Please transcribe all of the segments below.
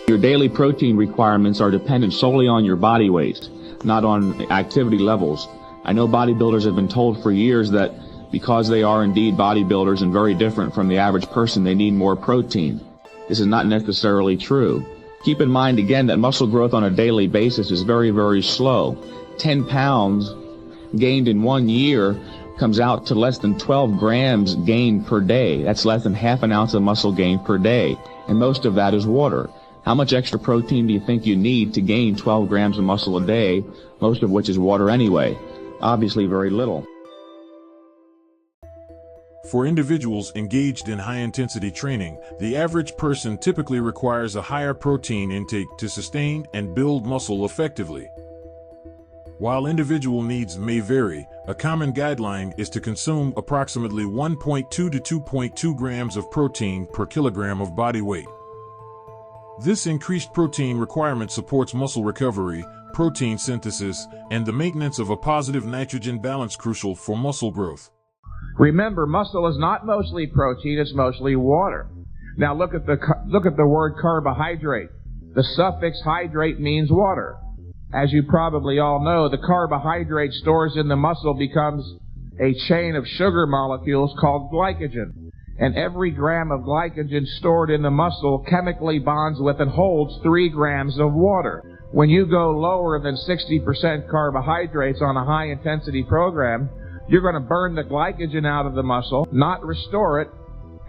Your daily protein requirements are dependent solely on your body weight, not on activity levels. I know bodybuilders have been told for years that because they are indeed bodybuilders and very different from the average person, they need more protein. This is not necessarily true. Keep in mind again that muscle growth on a daily basis is very, very slow. 10 pounds gained in 1 year comes out to less than 12 grams gained per day. That's less than half an ounce of muscle gain per day, and most of that is water. How much extra protein do you think you need to gain 12 grams of muscle a day, most of which is water anyway? Obviously very little. For individuals engaged in high-intensity training, the average person typically requires a higher protein intake to sustain and build muscle effectively. While individual needs may vary, a common guideline is to consume approximately 1.2 to 2.2 grams of protein per kilogram of body weight. This increased protein requirement supports muscle recovery, protein synthesis, and the maintenance of a positive nitrogen balance crucial for muscle growth. Remember, muscle is not mostly protein, it's mostly water. Now look at the word carbohydrate. The suffix hydrate means water. As you probably all know, the carbohydrate stores in the muscle becomes a chain of sugar molecules called glycogen. And every gram of glycogen stored in the muscle chemically bonds with and holds 3 grams of water. When you go lower than 60% carbohydrates on a high-intensity program, you're going to burn the glycogen out of the muscle, not restore it,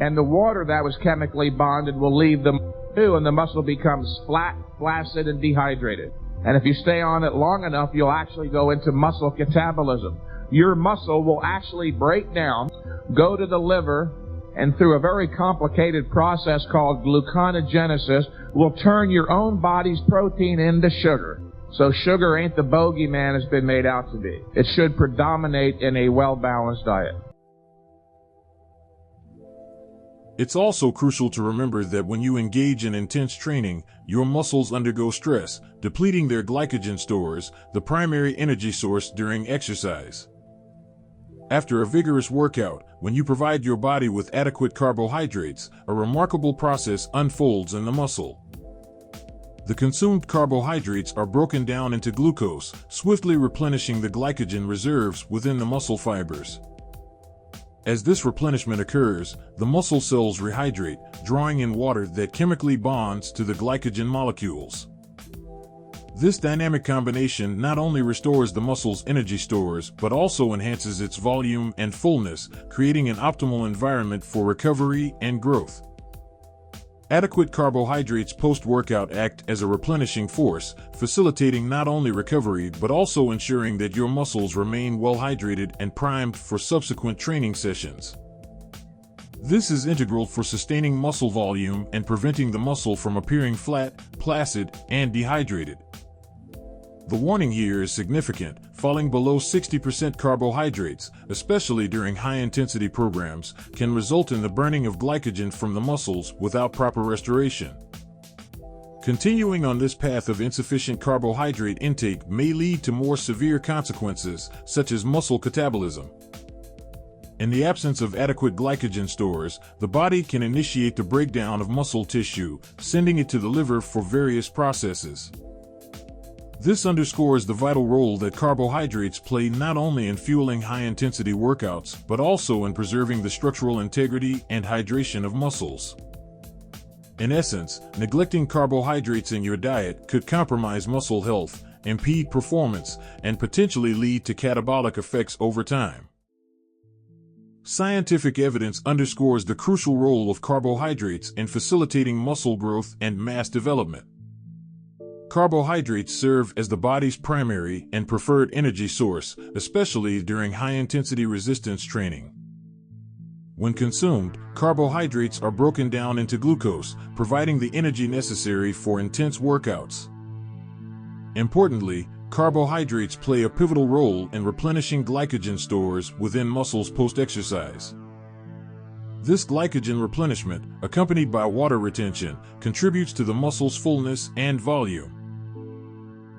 and the water that was chemically bonded will leave the muscle, and the muscle becomes flat, flaccid, and dehydrated. And if you stay on it long enough, you'll actually go into muscle catabolism. Your muscle will actually break down, go to the liver, and through a very complicated process called gluconeogenesis, will turn your own body's protein into sugar. So sugar ain't the bogeyman it's been made out to be. It should predominate in a well-balanced diet. It's also crucial to remember that when you engage in intense training, your muscles undergo stress, depleting their glycogen stores, the primary energy source during exercise. After a vigorous workout, when you provide your body with adequate carbohydrates, a remarkable process unfolds in the muscle. The consumed carbohydrates are broken down into glucose, swiftly replenishing the glycogen reserves within the muscle fibers. As this replenishment occurs, the muscle cells rehydrate, drawing in water that chemically bonds to the glycogen molecules. This dynamic combination not only restores the muscle's energy stores, but also enhances its volume and fullness, creating an optimal environment for recovery and growth. Adequate carbohydrates post-workout act as a replenishing force, facilitating not only recovery but also ensuring that your muscles remain well hydrated and primed for subsequent training sessions. This is integral for sustaining muscle volume and preventing the muscle from appearing flat, placid, and dehydrated. The warning here is significant. Falling below 60% carbohydrates, especially during high-intensity programs, can result in the burning of glycogen from the muscles without proper restoration. Continuing on this path of insufficient carbohydrate intake may lead to more severe consequences, such as muscle catabolism. In the absence of adequate glycogen stores, the body can initiate the breakdown of muscle tissue, sending it to the liver for various processes. This underscores the vital role that carbohydrates play not only in fueling high-intensity workouts, but also in preserving the structural integrity and hydration of muscles. In essence, neglecting carbohydrates in your diet could compromise muscle health, impede performance, and potentially lead to catabolic effects over time. Scientific evidence underscores the crucial role of carbohydrates in facilitating muscle growth and mass development. Carbohydrates serve as the body's primary and preferred energy source, especially during high-intensity resistance training. When consumed, carbohydrates are broken down into glucose, providing the energy necessary for intense workouts. Importantly, carbohydrates play a pivotal role in replenishing glycogen stores within muscles post-exercise. This glycogen replenishment, accompanied by water retention, contributes to the muscle's fullness and volume.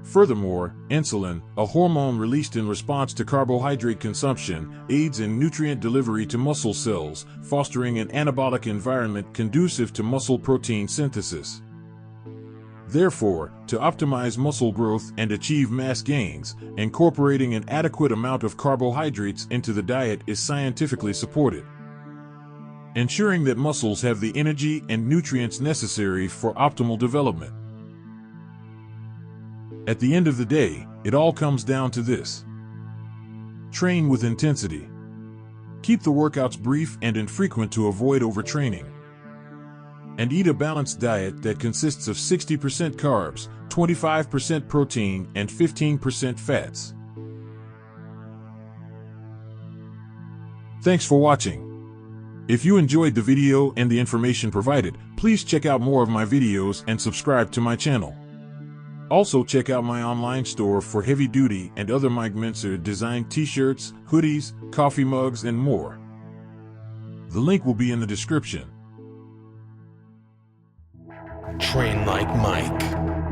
Furthermore, insulin, a hormone released in response to carbohydrate consumption, aids in nutrient delivery to muscle cells, fostering an anabolic environment conducive to muscle protein synthesis. Therefore, to optimize muscle growth and achieve mass gains, incorporating an adequate amount of carbohydrates into the diet is scientifically supported, ensuring that muscles have the energy and nutrients necessary for optimal development. At the end of the day, it all comes down to this: train with intensity. Keep the workouts brief and infrequent to avoid overtraining. And eat a balanced diet that consists of 60% carbs, 25% protein, and 15% fats. Thanks for watching. If you enjoyed the video and the information provided, please check out more of my videos and subscribe to my channel. Also check out my online store for heavy-duty and other Mike Mentzer designed t-shirts, hoodies, coffee mugs, and more. The link will be in the description. Train like Mike.